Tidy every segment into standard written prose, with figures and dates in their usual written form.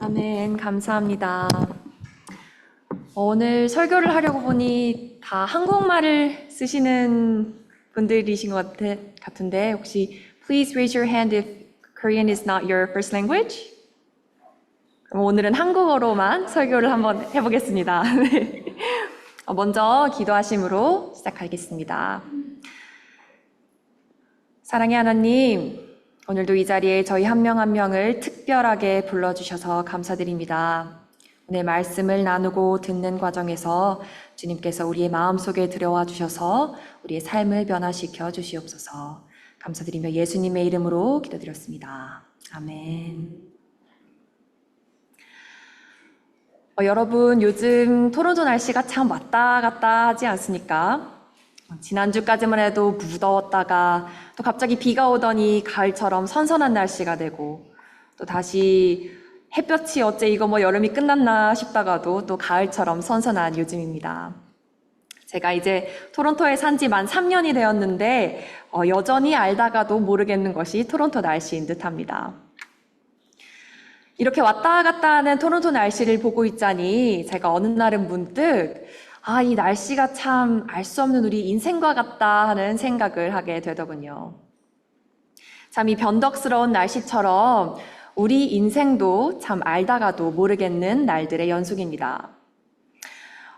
아멘, 감사합니다. 오늘 설교를 하려고 보니 다 한국말을 쓰시는 분들이신 것 같은데 혹시 Please raise your hand if Korean is not your first language? 그럼 오늘은 한국어로만 설교를 한번 해보겠습니다. 네. 먼저 기도하심으로 시작하겠습니다. 사랑의 하나님, 오늘도 이 자리에 저희 한 명 한 명을 특별하게 불러주셔서 감사드립니다. 오늘 말씀을 나누고 듣는 과정에서 주님께서 우리의 마음속에 들어와 주셔서 우리의 삶을 변화시켜 주시옵소서. 감사드리며 예수님의 이름으로 기도드렸습니다. 아멘. 여러분, 요즘 토론토 날씨가 참 왔다 갔다 하지 않습니까? 지난주까지만 해도 무더웠다가 또 갑자기 비가 오더니 가을처럼 선선한 날씨가 되고 또 다시 햇볕이 어째 이거 뭐 여름이 끝났나 싶다가도 또 가을처럼 선선한 요즘입니다. 제가 이제 토론토에 산 지 만 3년이 되었는데 여전히 알다가도 모르겠는 것이 토론토 날씨인 듯합니다. 이렇게 왔다 갔다 하는 토론토 날씨를 보고 있자니 제가 어느 날은 문득 이 날씨가 참 알 수 없는 우리 인생과 같다 하는 생각을 하게 되더군요. 참 이 변덕스러운 날씨처럼 우리 인생도 참 알다가도 모르겠는 날들의 연속입니다.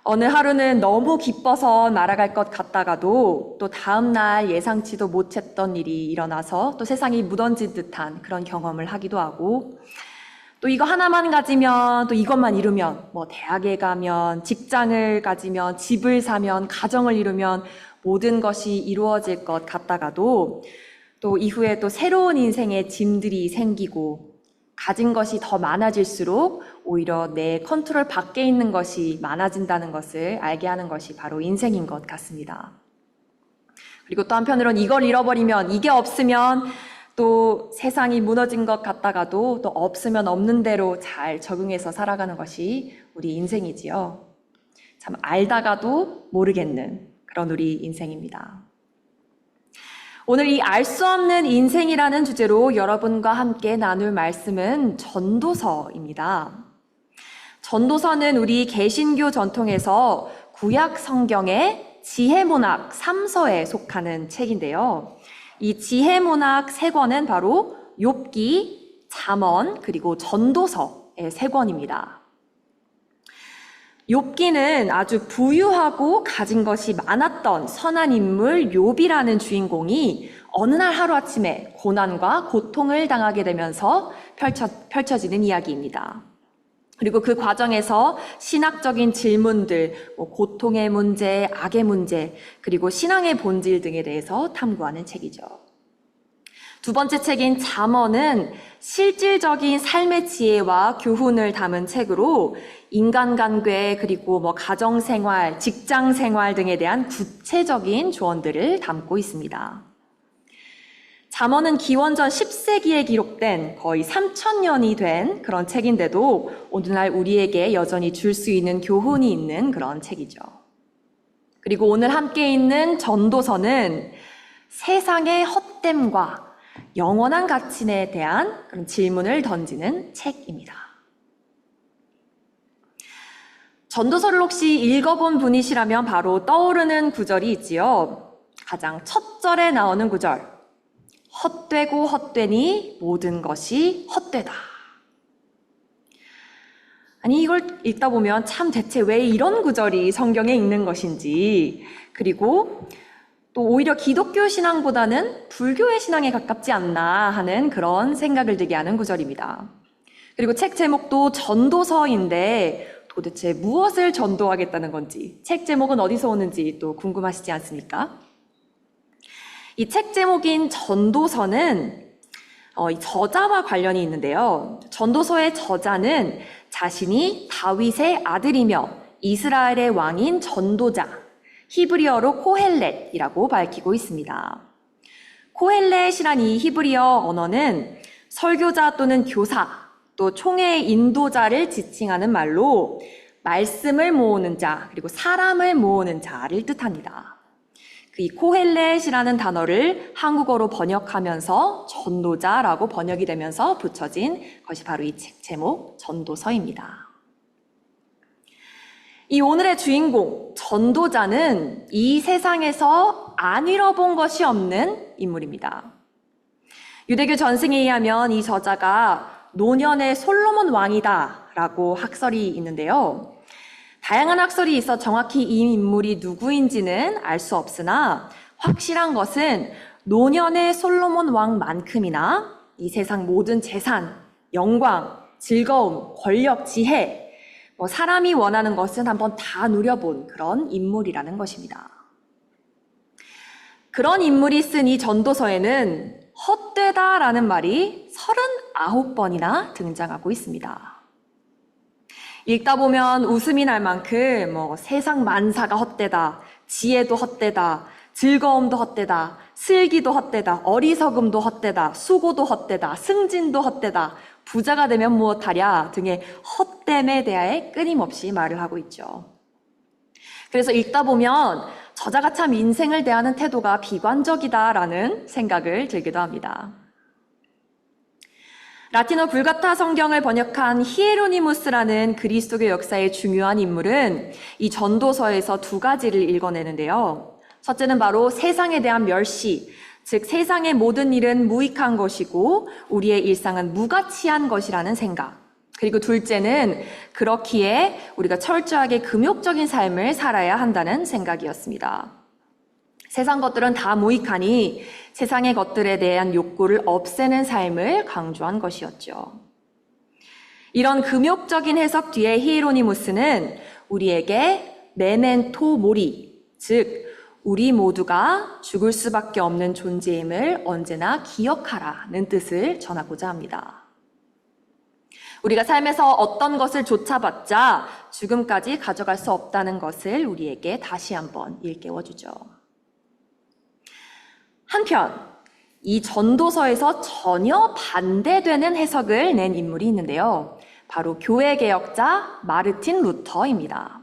어느 하루는 너무 기뻐서 날아갈 것 같다가도 또 다음 날 예상치도 못했던 일이 일어나서 또 세상이 무너진 듯한 그런 경험을 하기도 하고 또 이거 하나만 가지면 또 이것만 이루면 뭐 대학에 가면 직장을 가지면 집을 사면 가정을 이루면 모든 것이 이루어질 것 같다가도 또 이후에 또 새로운 인생의 짐들이 생기고 가진 것이 더 많아질수록 오히려 내 컨트롤 밖에 있는 것이 많아진다는 것을 알게 하는 것이 바로 인생인 것 같습니다. 그리고 또 한편으로는 이걸 잃어버리면 이게 없으면 또 세상이 무너진 것 같다가도 또 없으면 없는 대로 잘 적응해서 살아가는 것이 우리 인생이지요. 참 알다가도 모르겠는 그런 우리 인생입니다. 오늘 이 알 수 없는 인생이라는 주제로 여러분과 함께 나눌 말씀은 전도서입니다. 전도서는 우리 개신교 전통에서 구약 성경의 지혜문학 3서에 속하는 책인데요. 이 지혜문학 3권은 바로 욥기, 잠언, 그리고 전도서의 3권입니다. 욥기는 아주 부유하고 가진 것이 많았던 선한 인물 욥이라는 주인공이 어느 날 하루아침에 고난과 고통을 당하게 되면서 펼쳐지는 이야기입니다. 그리고 그 과정에서 신학적인 질문들, 고통의 문제, 악의 문제, 그리고 신앙의 본질 등에 대해서 탐구하는 책이죠. 두 번째 책인 잠언은 실질적인 삶의 지혜와 교훈을 담은 책으로 인간관계 그리고 가정생활, 직장생활 등에 대한 구체적인 조언들을 담고 있습니다. 잠언은 기원전 10세기에 기록된 거의 3000년이 된 그런 책인데도 오늘날 우리에게 여전히 줄 수 있는 교훈이 있는 그런 책이죠. 그리고 오늘 함께 있는 전도서는 세상의 헛됨과 영원한 가치에 대한 그런 질문을 던지는 책입니다. 전도서를 혹시 읽어본 분이시라면 바로 떠오르는 구절이 있지요. 가장 첫 절에 나오는 구절. 헛되고 헛되니 모든 것이 헛되다. 아니 이걸 읽다 보면 참 대체 왜 이런 구절이 성경에 있는 것인지 그리고 또 오히려 기독교 신앙보다는 불교의 신앙에 가깝지 않나 하는 그런 생각을 들게 하는 구절입니다. 그리고 책 제목도 전도서인데 도대체 무엇을 전도하겠다는 건지 책 제목은 어디서 오는지 또 궁금하시지 않습니까? 이 책 제목인 전도서는 이 저자와 관련이 있는데요. 전도서의 저자는 자신이 다윗의 아들이며 이스라엘의 왕인 전도자, 히브리어로 코헬렛이라고 밝히고 있습니다. 코헬렛이란 이 히브리어 언어는 설교자 또는 교사, 또 총회의 인도자를 지칭하는 말로 말씀을 모으는 자, 그리고 사람을 모으는 자를 뜻합니다. 이 코헬렛이라는 단어를 한국어로 번역하면서 전도자라고 번역이 되면서 붙여진 것이 바로 이 책 제목 전도서입니다. 이 오늘의 주인공 전도자는 이 세상에서 안 잃어본 것이 없는 인물입니다. 유대교 전승에 의하면 이 저자가 노년의 솔로몬 왕이다라고 학설이 있는데요. 다양한 학설이 있어 정확히 이 인물이 누구인지는 알 수 없으나 확실한 것은 노년의 솔로몬 왕만큼이나 이 세상 모든 재산, 영광, 즐거움, 권력, 지혜, 사람이 원하는 것은 한번 다 누려본 그런 인물이라는 것입니다. 그런 인물이 쓴 이 전도서에는 헛되다라는 말이 39번이나 등장하고 있습니다. 읽다 보면 웃음이 날 만큼 세상 만사가 헛되다, 지혜도 헛되다, 즐거움도 헛되다, 슬기도 헛되다, 어리석음도 헛되다, 수고도 헛되다, 승진도 헛되다, 부자가 되면 무엇하랴 등의 헛됨에 대하여 끊임없이 말을 하고 있죠. 그래서 읽다 보면 저자가 참 인생을 대하는 태도가 비관적이다라는 생각을 들기도 합니다. 라틴어 불가타 성경을 번역한 히에로니무스라는 그리스도교 역사의 중요한 인물은 이 전도서에서 두 가지를 읽어내는데요. 첫째는 바로 세상에 대한 멸시, 즉 세상의 모든 일은 무익한 것이고 우리의 일상은 무가치한 것이라는 생각. 그리고 둘째는 그렇기에 우리가 철저하게 금욕적인 삶을 살아야 한다는 생각이었습니다. 세상 것들은 다 무익하니 세상의 것들에 대한 욕구를 없애는 삶을 강조한 것이었죠. 이런 금욕적인 해석 뒤에 히에로니무스는 우리에게 메멘토 모리, 즉 우리 모두가 죽을 수밖에 없는 존재임을 언제나 기억하라는 뜻을 전하고자 합니다. 우리가 삶에서 어떤 것을 좇아봤자 죽음까지 가져갈 수 없다는 것을 우리에게 다시 한번 일깨워주죠. 한편 이 전도서에서 전혀 반대되는 해석을 낸 인물이 있는데요. 바로 교회개혁자 마르틴 루터입니다.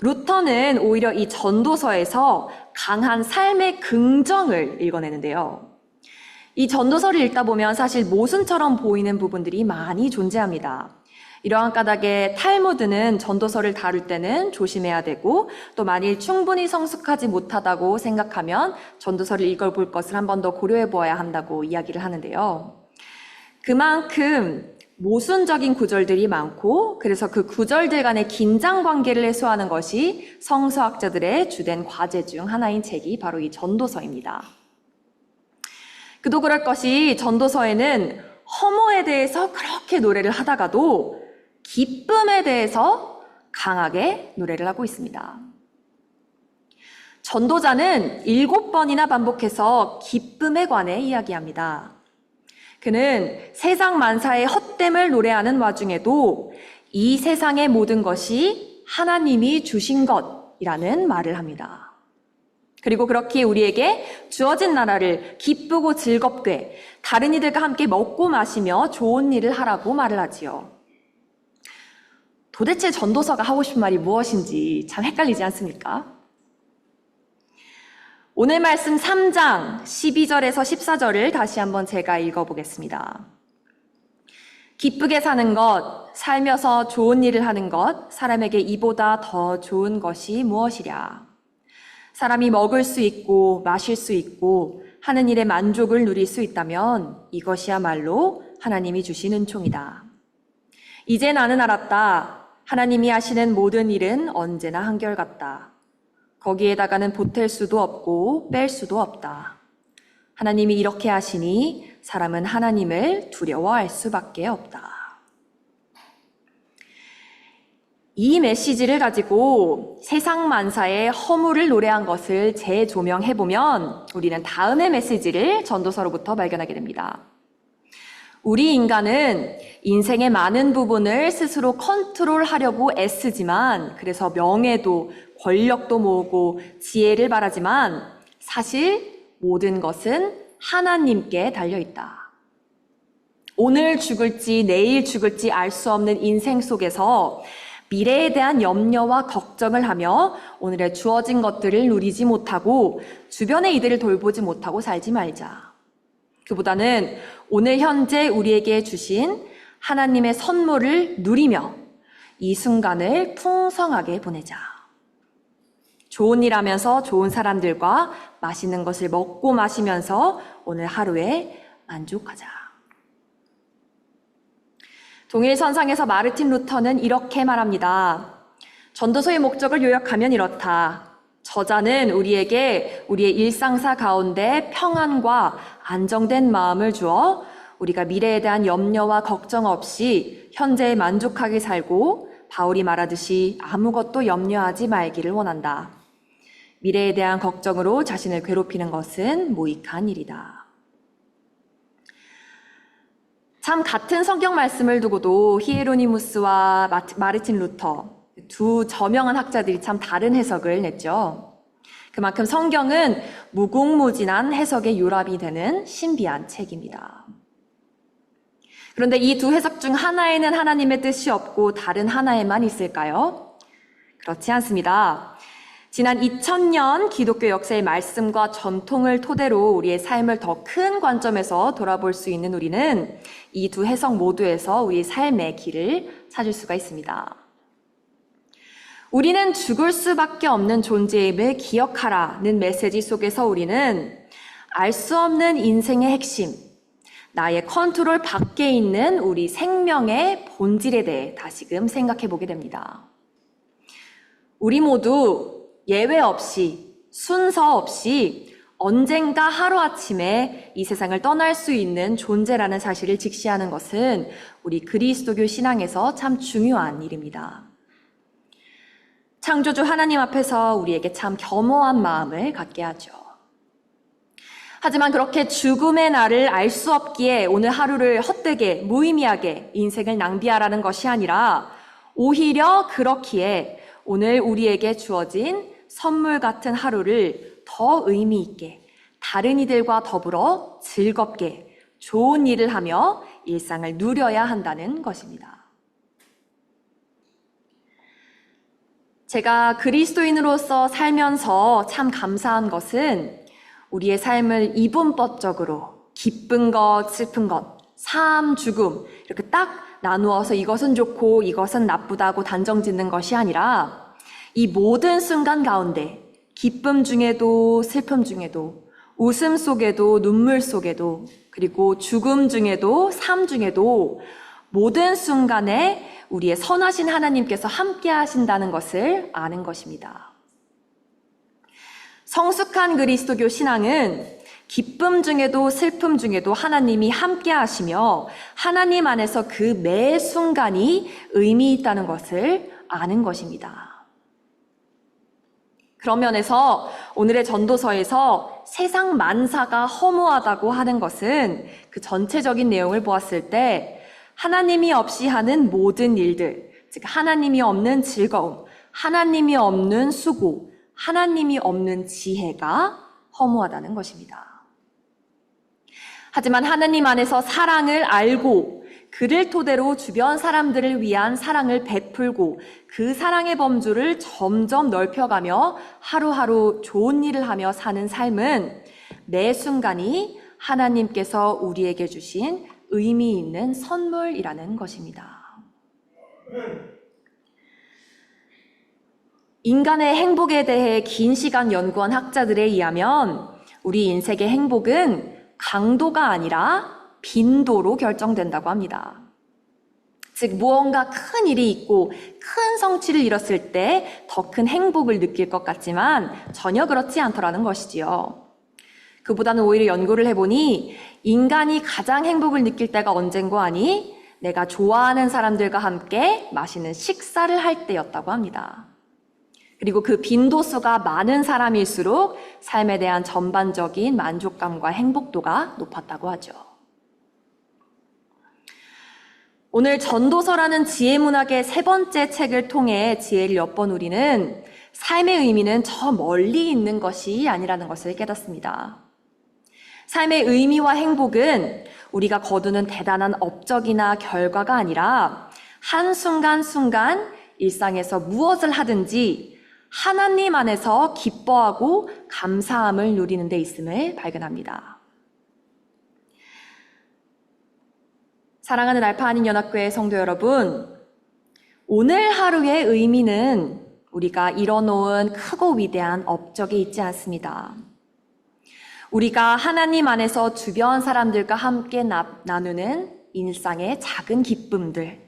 루터는 오히려 이 전도서에서 강한 삶의 긍정을 읽어내는데요. 이 전도서를 읽다 보면 사실 모순처럼 보이는 부분들이 많이 존재합니다. 이러한 까닭에 탈무드는 전도서를 다룰 때는 조심해야 되고 또 만일 충분히 성숙하지 못하다고 생각하면 전도서를 읽어볼 것을 한 번 더 고려해 보아야 한다고 이야기를 하는데요. 그만큼 모순적인 구절들이 많고 그래서 그 구절들 간의 긴장 관계를 해소하는 것이 성서학자들의 주된 과제 중 하나인 책이 바로 이 전도서입니다. 그도 그럴 것이 전도서에는 허무에 대해서 그렇게 노래를 하다가도 기쁨에 대해서 강하게 노래를 하고 있습니다. 전도자는 7번이나 반복해서 기쁨에 관해 이야기합니다. 그는 세상 만사의 헛됨을 노래하는 와중에도 이 세상의 모든 것이 하나님이 주신 것이라는 말을 합니다. 그리고 그렇게 우리에게 주어진 나라를 기쁘고 즐겁게 다른 이들과 함께 먹고 마시며 좋은 일을 하라고 말을 하지요. 도대체 전도서가 하고 싶은 말이 무엇인지 참 헷갈리지 않습니까? 오늘 말씀 3장 12절에서 14절을 다시 한번 제가 읽어보겠습니다. 기쁘게 사는 것, 살면서 좋은 일을 하는 것, 사람에게 이보다 더 좋은 것이 무엇이랴? 사람이 먹을 수 있고 마실 수 있고 하는 일에 만족을 누릴 수 있다면 이것이야말로 하나님이 주신 은총이다. 이제 나는 알았다. 하나님이 하시는 모든 일은 언제나 한결같다. 거기에다가는 보탤 수도 없고 뺄 수도 없다. 하나님이 이렇게 하시니 사람은 하나님을 두려워할 수밖에 없다. 이 메시지를 가지고 세상 만사의 허물을 노래한 것을 재조명해보면 우리는 다음의 메시지를 전도서로부터 발견하게 됩니다. 우리 인간은 인생의 많은 부분을 스스로 컨트롤하려고 애쓰지만 그래서 명예도 권력도 모으고 지혜를 바라지만 사실 모든 것은 하나님께 달려있다. 오늘 죽을지 내일 죽을지 알 수 없는 인생 속에서 미래에 대한 염려와 걱정을 하며 오늘의 주어진 것들을 누리지 못하고 주변의 이들을 돌보지 못하고 살지 말자. 그보다는 오늘 현재 우리에게 주신 하나님의 선물을 누리며 이 순간을 풍성하게 보내자. 좋은 일 하면서 좋은 사람들과 맛있는 것을 먹고 마시면서 오늘 하루에 만족하자. 동일선상에서 마르틴 루터는 이렇게 말합니다. 전도서의 목적을 요약하면 이렇다. 저자는 우리에게 우리의 일상사 가운데 평안과 안정된 마음을 주어 우리가 미래에 대한 염려와 걱정 없이 현재에 만족하게 살고 바울이 말하듯이 아무것도 염려하지 말기를 원한다. 미래에 대한 걱정으로 자신을 괴롭히는 것은 무익한 일이다. 참 같은 성경 말씀을 두고도 히에로니무스와 마르틴 루터 두 저명한 학자들이 참 다른 해석을 냈죠. 그만큼 성경은 무궁무진한 해석의 요람이 되는 신비한 책입니다. 그런데 이 두 해석 중 하나에는 하나님의 뜻이 없고 다른 하나에만 있을까요? 그렇지 않습니다. 지난 2000년 기독교 역사의 말씀과 전통을 토대로 우리의 삶을 더 큰 관점에서 돌아볼 수 있는 우리는 이 두 해석 모두에서 우리의 삶의 길을 찾을 수가 있습니다. 우리는 죽을 수밖에 없는 존재임을 기억하라는 메시지 속에서 우리는 알 수 없는 인생의 핵심, 나의 컨트롤 밖에 있는 우리 생명의 본질에 대해 다시금 생각해 보게 됩니다. 우리 모두 예외 없이, 순서 없이 언젠가 하루아침에 이 세상을 떠날 수 있는 존재라는 사실을 직시하는 것은 우리 그리스도교 신앙에서 참 중요한 일입니다. 창조주 하나님 앞에서 우리에게 참 겸허한 마음을 갖게 하죠. 하지만 그렇게 죽음의 날을 알 수 없기에 오늘 하루를 헛되게 무의미하게 인생을 낭비하라는 것이 아니라 오히려 그렇기에 오늘 우리에게 주어진 선물 같은 하루를 더 의미 있게 다른 이들과 더불어 즐겁게 좋은 일을 하며 일상을 누려야 한다는 것입니다. 제가 그리스도인으로서 살면서 참 감사한 것은 우리의 삶을 이분법적으로 기쁜 것, 슬픈 것, 삶, 죽음 이렇게 딱 나누어서 이것은 좋고 이것은 나쁘다고 단정 짓는 것이 아니라 이 모든 순간 가운데 기쁨 중에도 슬픔 중에도 웃음 속에도 눈물 속에도 그리고 죽음 중에도 삶 중에도 모든 순간에 우리의 선하신 하나님께서 함께 하신다는 것을 아는 것입니다. 성숙한 그리스도교 신앙은 기쁨 중에도 슬픔 중에도 하나님이 함께 하시며 하나님 안에서 그 매 순간이 의미 있다는 것을 아는 것입니다. 그런 면에서 오늘의 전도서에서 세상 만사가 허무하다고 하는 것은 그 전체적인 내용을 보았을 때 하나님이 없이 하는 모든 일들, 즉 하나님이 없는 즐거움, 하나님이 없는 수고, 하나님이 없는 지혜가 허무하다는 것입니다. 하지만 하나님 안에서 사랑을 알고 그를 토대로 주변 사람들을 위한 사랑을 베풀고 그 사랑의 범주를 점점 넓혀가며 하루하루 좋은 일을 하며 사는 삶은 매 순간이 하나님께서 우리에게 주신 의미 있는 선물이라는 것입니다. 인간의 행복에 대해 긴 시간 연구한 학자들에 의하면 우리 인생의 행복은 강도가 아니라 빈도로 결정된다고 합니다. 즉 무언가 큰 일이 있고 큰 성취를 이뤘을 때 더 큰 행복을 느낄 것 같지만 전혀 그렇지 않더라는 것이지요. 그보다는 오히려 연구를 해보니 인간이 가장 행복을 느낄 때가 언젠고 하니 내가 좋아하는 사람들과 함께 맛있는 식사를 할 때였다고 합니다. 그리고 그 빈도수가 많은 사람일수록 삶에 대한 전반적인 만족감과 행복도가 높았다고 하죠. 오늘 전도서라는 지혜문학의 세 번째 책을 통해 지혜를 엿본 우리는 삶의 의미는 저 멀리 있는 것이 아니라는 것을 깨닫습니다. 삶의 의미와 행복은 우리가 거두는 대단한 업적이나 결과가 아니라 한순간순간 일상에서 무엇을 하든지 하나님 안에서 기뻐하고 감사함을 누리는 데 있음을 발견합니다. 사랑하는 알파하님 연합교회 성도 여러분, 오늘 하루의 의미는 우리가 이뤄놓은 크고 위대한 업적에 있지 않습니다. 우리가 하나님 안에서 주변 사람들과 함께 나누는 일상의 작은 기쁨들,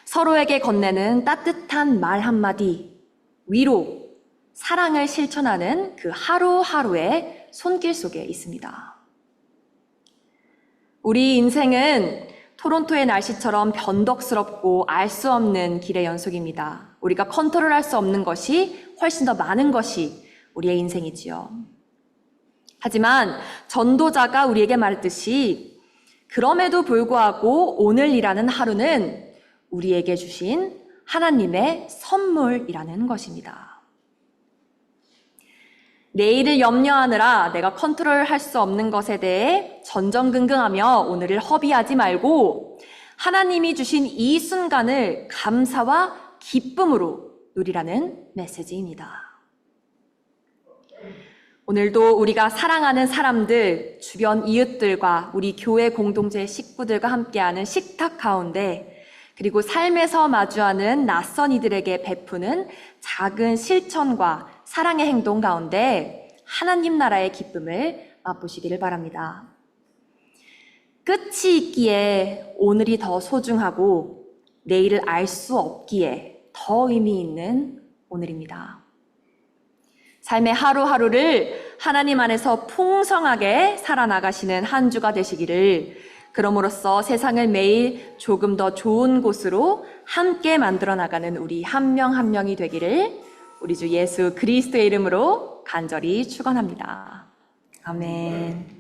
서로에게 건네는 따뜻한 말 한마디, 위로, 사랑을 실천하는 그 하루하루의 손길 속에 있습니다. 우리 인생은 토론토의 날씨처럼 변덕스럽고 알 수 없는 길의 연속입니다. 우리가 컨트롤할 수 없는 것이 훨씬 더 많은 것이 우리의 인생이지요. 하지만 전도자가 우리에게 말했듯이 그럼에도 불구하고 오늘이라는 하루는 우리에게 주신 하나님의 선물이라는 것입니다. 내일을 염려하느라 내가 컨트롤할 수 없는 것에 대해 전전긍긍하며 오늘을 허비하지 말고 하나님이 주신 이 순간을 감사와 기쁨으로 누리라는 메시지입니다. 오늘도 우리가 사랑하는 사람들, 주변 이웃들과 우리 교회 공동체 식구들과 함께하는 식탁 가운데 그리고 삶에서 마주하는 낯선 이들에게 베푸는 작은 실천과 사랑의 행동 가운데 하나님 나라의 기쁨을 맛보시기를 바랍니다. 끝이 있기에 오늘이 더 소중하고 내일을 알 수 없기에 더 의미 있는 오늘입니다. 삶의 하루하루를 하나님 안에서 풍성하게 살아나가시는 한 주가 되시기를, 그럼으로써 세상을 매일 조금 더 좋은 곳으로 함께 만들어 나가는 우리 한 명 한 명이 되기를 우리 주 예수 그리스도의 이름으로 간절히 축원합니다. 아멘.